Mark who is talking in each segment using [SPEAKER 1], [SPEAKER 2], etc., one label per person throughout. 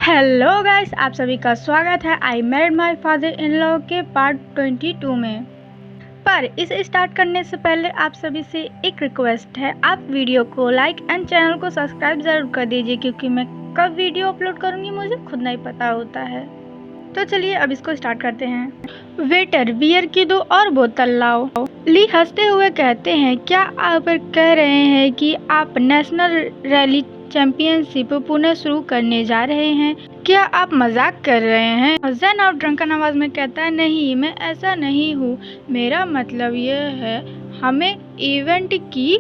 [SPEAKER 1] Hello guys, आप सभी का स्वागत है I made my father in law के पार्ट 22 में। पर इसे स्टार्ट करने से पहले आप सभी से एक रिक्वेस्ट है, आप वीडियो को लाइक एंड चैनल को सब्सक्राइब ज़रूर कर दीजिए, क्योंकि मैं कब वीडियो अपलोड करूँगी मुझे खुद नहीं पता होता है। तो चलिए अब इसको स्टार्ट करते हैं। वेटर, बियर की 2 और बोतल लाओ। ली हंसते हुए कहते हैं, क्या आप कह रहे हैं कि आप नेशनल रैली चैंपियनशिप पुनः शुरू करने जा रहे हैं? क्या आप मजाक कर रहे हैं? जैन और ड्रंकन आवाज में कहता है, नहीं, मैं ऐसा नहीं हूँ। मेरा मतलब यह है, हमें इवेंट की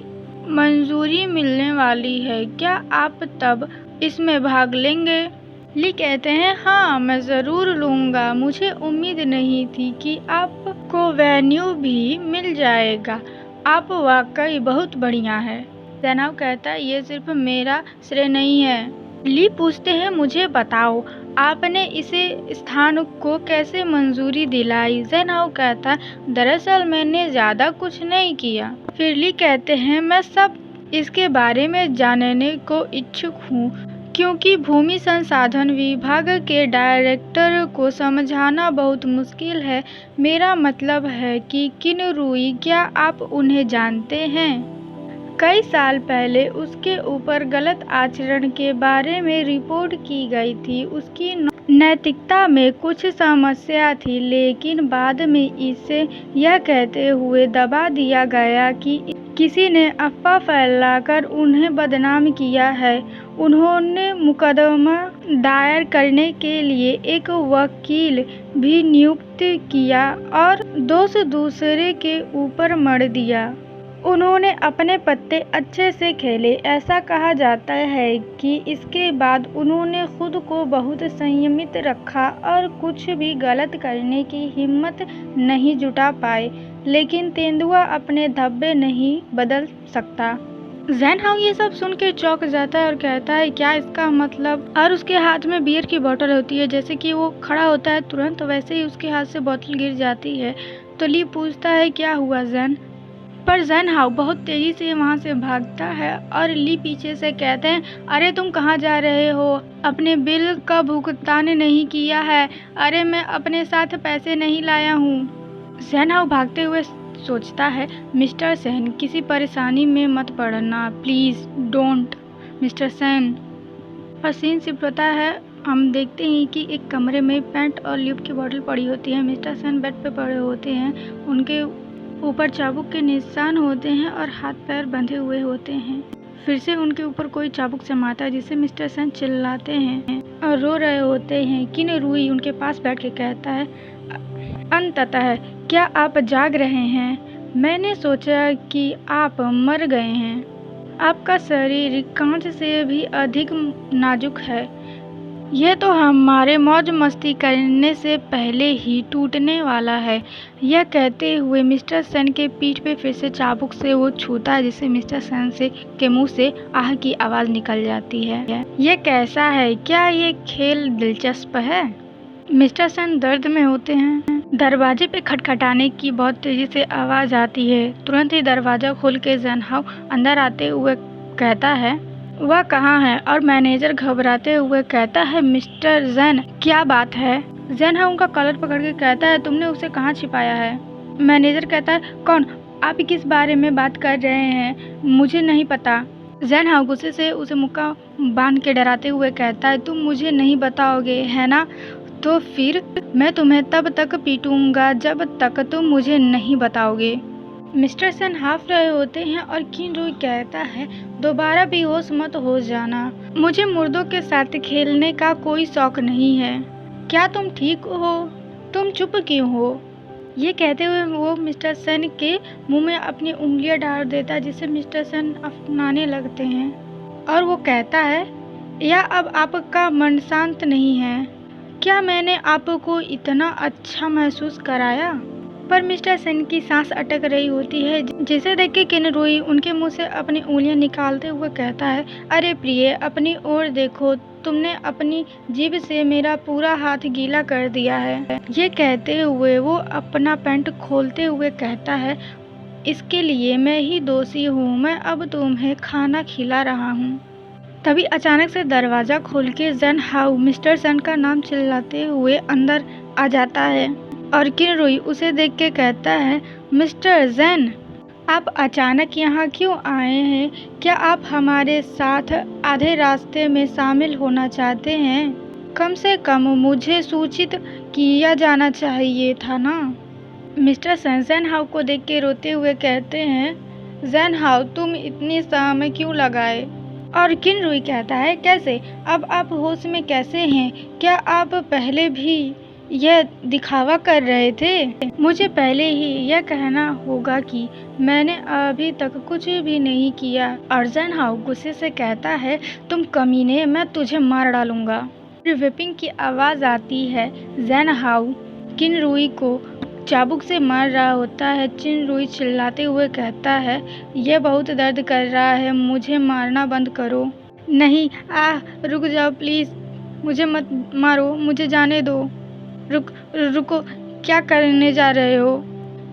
[SPEAKER 1] मंजूरी मिलने वाली है। क्या आप तब इसमें भाग लेंगे? ली कहते हैं, हाँ, मैं ज़रूर लूँगा। मुझे उम्मीद नहीं थी कि आपको वेन्यू भी मिल जाएगा। आप वाकई बहुत बढ़िया है। जैनब कहता है, ये सिर्फ मेरा श्रेय नहीं है। ली पूछते हैं, मुझे बताओ, आपने इसे स्थान को कैसे मंजूरी दिलाई? जैनब कहता है, दरअसल मैंने ज़्यादा कुछ नहीं किया। फिर ली कहते हैं, मैं सब इसके बारे में जानने को इच्छुक हूँ, क्योंकि भूमि संसाधन विभाग के डायरेक्टर को समझाना बहुत मुश्किल है। मेरा मतलब है कि किनरुई, क्या आप उन्हें जानते हैं? कई साल पहले उसके ऊपर गलत आचरण के बारे में रिपोर्ट की गई थी। उसकी नैतिकता में कुछ समस्या थी, लेकिन बाद में इसे यह कहते हुए दबा दिया गया कि किसी ने अफवाह फैलाकर उन्हें बदनाम किया है। उन्होंने मुकदमा दायर करने के लिए एक वकील भी नियुक्त किया और दोष दूसरे के ऊपर मढ़ दिया। उन्होंने अपने पत्ते अच्छे से खेले। ऐसा कहा जाता है कि इसके बाद उन्होंने खुद को बहुत संयमित रखा और कुछ भी गलत करने की हिम्मत नहीं जुटा पाए। लेकिन तेंदुआ अपने धब्बे नहीं बदल सकता। जैनहाउ ये सब सुन के चौंक जाता है और कहता है, क्या इसका मतलब? और उसके हाथ में बियर की बोतल होती है। जैसे कि वो खड़ा होता है तुरंत वैसे ही उसके हाथ से बोतल गिर जाती है। तो ली पूछता है, क्या हुआ जैन? पर जैनहाउ बहुत तेजी से वहाँ से भागता है और ली पीछे से कहते हैं, अरे तुम कहाँ जा रहे हो? अपने बिल का भुगतान नहीं किया है। अरे मैं अपने साथ पैसे नहीं लाया हूँ। जैनहाउ भागते हुए सोचता है, मिस्टर सेन, किसी परेशानी में मत पड़ना, प्लीज़ डोंट मिस्टर सेन। और सीन शिफ्ट होता है। हम देखते हैं कि एक कमरे में पेंट और ल्यूब की बोतल पड़ी होती है। मिस्टर सेन बेड पे पड़े होते हैं। उनके ऊपर चाबुक के निशान होते हैं और हाथ पैर बंधे हुए होते हैं। फिर से उनके ऊपर कोई चाबुक से मारता है, जिससे मिस्टर सेन चिल्लाते हैं और रो रहे होते हैं। किनरुई उनके पास बैठ के कहता है, अंततः क्या आप जाग रहे हैं? मैंने सोचा कि आप मर गए हैं। आपका शरीर कांच से भी अधिक नाजुक है। यह तो हमारे मौज मस्ती करने से पहले ही टूटने वाला है। यह कहते हुए मिस्टर सेन के पीठ पे फिर से चाबुक से वो छूता है, जिससे मिस्टर सेन के मुंह से आह की आवाज निकल जाती है। यह कैसा है? क्या ये खेल दिलचस्प है? मिस्टर सेन दर्द में होते हैं। दरवाजे पे खटखटाने की बहुत तेजी से आवाज आती है। तुरंत ही दरवाजा खोल के जैनहाउ अंदर आते हुए कहता है, वह कहाँ है? और मैनेजर घबराते हुए कहता है, मिस्टर जैन, क्या बात है? जैनहाउ उनका कॉलर पकड़ के कहता है, तुमने उसे कहाँ छिपाया है? मैनेजर कहता है, कौन? आप किस बारे में बात कर रहे हैं? मुझे नहीं पता। जैनहाउ गुस्से से उसे मुक्का बांध के डराते हुए कहता है, तुम मुझे नहीं बताओगे, है ना? तो फिर मैं तुम्हें तब तक पीटूंगा जब तक तुम मुझे नहीं बताओगे। मिस्टर सेन हाफ रहे होते हैं और किनरुई कहता है, दोबारा बेहोश मत हो जाना। मुझे मुर्दों के साथ खेलने का कोई शौक नहीं है। क्या तुम ठीक हो? तुम चुप क्यों हो? ये कहते हुए वो मिस्टर सेन के मुंह में अपनी उंगलियां डाल देता है, जिससे मिस्टर सेन अपनाने लगते हैं। और वो कहता है, या अब आपका मन शांत नहीं है? क्या मैंने आपको इतना अच्छा महसूस कराया? पर मिस्टर सेन की सांस अटक रही होती है, जिसे देख के किनरुई उनके मुंह से अपनी उंगलियां निकालते हुए कहता है, अरे प्रिय, अपनी ओर देखो, तुमने अपनी जीभ से मेरा पूरा हाथ गीला कर दिया है। ये कहते हुए वो अपना पैंट खोलते हुए कहता है, इसके लिए मैं ही दोषी हूँ। मैं अब तुम्हें खाना खिला रहा हूँ। तभी अचानक से दरवाज़ा खोल के जन हाउ मिस्टर सन का नाम चिल्लाते हुए अंदर आ जाता है और किनरुई उसे देख के कहता है, मिस्टर जेन, आप अचानक यहाँ क्यों आए हैं? क्या आप हमारे साथ आधे रास्ते में शामिल होना चाहते हैं? कम से कम मुझे सूचित किया जाना चाहिए था ना। मिस्टर सन जेन हाउ को देख के रोते हुए कहते हैं, जेन हाउ, तुम इतनी समय क्यों लगाए? और किनरुई कहता है, कैसे? अब आप होश में कैसे हैं? क्या आप पहले भी यह दिखावा कर रहे थे? मुझे पहले ही यह कहना होगा कि मैंने अभी तक कुछ भी नहीं किया। और जेन हाउ गुस्से से कहता है, तुम कमीने, मैं तुझे मार डालूंगा। फिर व्हिपिंग की आवाज़ आती है। जेन हाउ किनरुई को चाबुक से मार रहा होता है। किनरुई चिल्लाते हुए कहता है, यह बहुत दर्द कर रहा है, मुझे मारना बंद करो। नहीं, रुक जाओ प्लीज़, मुझे मत मारो, मुझे जाने दो। रुको, क्या करने जा रहे हो?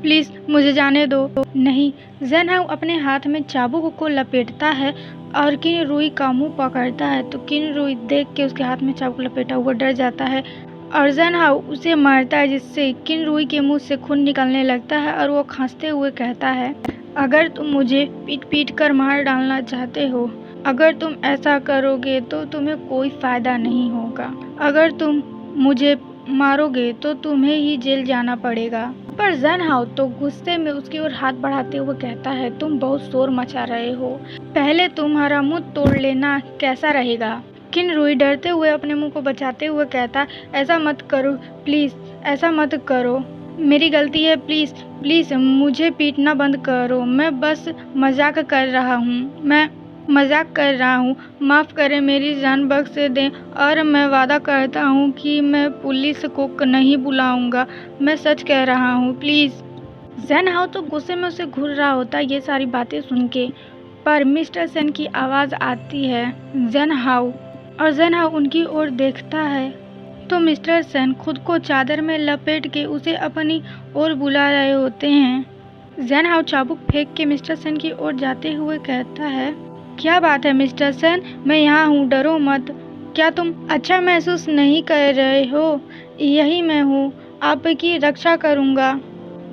[SPEAKER 1] प्लीज़ मुझे जाने दो। नहीं। जेन हाउ अपने हाथ में चाबुक को लपेटता है और किनरुई का मुंह पकड़ता है, तो किनरुई देख के उसके हाथ में चाबुक लपेटा हुआ डर जाता है और जेन हाउ उसे मारता है, जिससे किनरुई के मुंह से खून निकलने लगता है और वो खांसते हुए कहता है, अगर तुम मुझे पीट पीट कर मार डालना चाहते हो, अगर तुम ऐसा करोगे तो तुम्हें कोई फ़ायदा नहीं होगा। अगर तुम मुझे मारोगे तो तुम्हें ही जेल जाना पड़ेगा। पर जेन हाउ तो गुस्से में उसकी ओर हाथ बढ़ाते हुए कहता है, तुम बहुत शोर मचा रहे हो, पहले तुम्हारा मुंह तोड़ लेना कैसा रहेगा? किनरुई डरते हुए अपने मुंह को बचाते हुए कहता, ऐसा मत करो प्लीज़, ऐसा मत करो, मेरी गलती है, प्लीज़ मुझे पीटना बंद करो, मैं बस मजाक कर रहा हूँ, माफ़ करें, मेरी जान बख्श दें और मैं वादा करता हूँ कि मैं पुलिस को नहीं बुलाऊंगा, मैं सच कह रहा हूँ, प्लीज़। जेन हाउ तो गुस्से में उसे घूर रहा होता है ये सारी बातें सुन के, पर मिस्टर सेन की आवाज़ आती है, जेन हाउ, और जेन हाउ उनकी ओर देखता है तो मिस्टर सेन खुद को चादर में लपेट के उसे अपनी ओर बुला रहे होते हैं। जेन हाउ चाबुक फेंक के मिस्टर सेन की ओर जाते हुए कहता है, क्या बात है मिस्टर सेन, मैं यहाँ हूँ, डरो मत। क्या तुम अच्छा महसूस नहीं कर रहे हो? यही मैं हूँ, आपकी रक्षा करूँगा।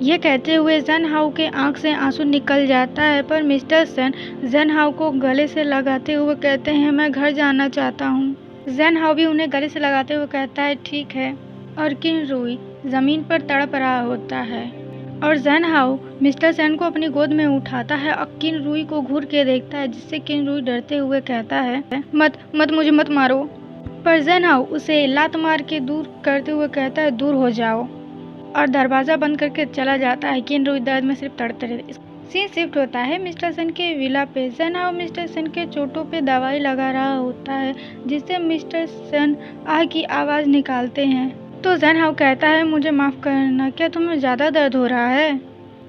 [SPEAKER 1] ये कहते हुए जेन हाउ के आंख से आंसू निकल जाता है, पर मिस्टर सेन जेन हाउ को गले से लगाते हुए कहते हैं, मैं घर जाना चाहता हूँ। जेन हाउ भी उन्हें गले से लगाते हुए कहता है, ठीक है। और किनरुई ज़मीन पर तड़प रहा होता है और जेन हाउ मिस्टर सेन को अपनी गोद में उठाता है और किनरुई को घूर के देखता है, जिससे किनरुई डरते हुए कहता है, मत मुझे मत मारो। पर जेन हाउ उसे लात मार के दूर करते हुए कहता है, दूर हो जाओ, और दरवाज़ा बंद करके चला जाता है। किनरुई दर्द में सिर्फ तड़पते रहते। सीन शिफ्ट होता है मिस्टर सन के विला पे। जेन हाउ मिस्टर सन के चोटों पे दवाई लगा रहा होता है, जिससे मिस्टर सन आह की आवाज़ निकालते हैं। तो जेन हाउ कहता है, मुझे माफ़ करना, क्या तुम्हें ज़्यादा दर्द हो रहा है?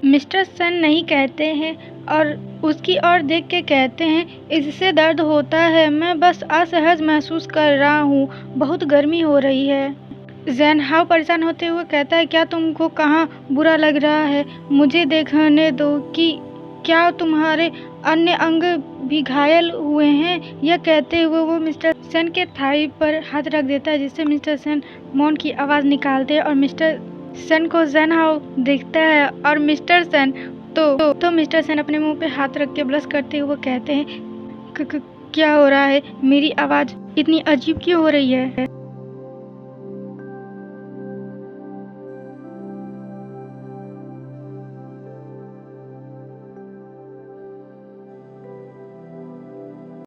[SPEAKER 1] मिस्टर सन नहीं कहते हैं और उसकी ओर देख के कहते हैं, इससे दर्द होता है, मैं बस असहज महसूस कर रहा हूँ, बहुत गर्मी हो रही है। जेन हाउ परेशान होते हुए कहता है, क्या तुमको कहाँ बुरा लग रहा है? मुझे देखने दो कि क्या तुम्हारे अन्य अंग भी घायल हुए हैं? यह कहते हुए वो मिस्टर सेन के थाई पर हाथ रख देता है, जिससे मिस्टर सेन मौन की आवाज़ निकालते हैं और मिस्टर सेन को जेन हाउ देखता है और मिस्टर सेन तो मिस्टर सेन अपने मुंह पे हाथ रख के ब्लश करते हुए कहते हैं, क्या हो रहा है? मेरी आवाज़ इतनी अजीब क्यों हो रही है?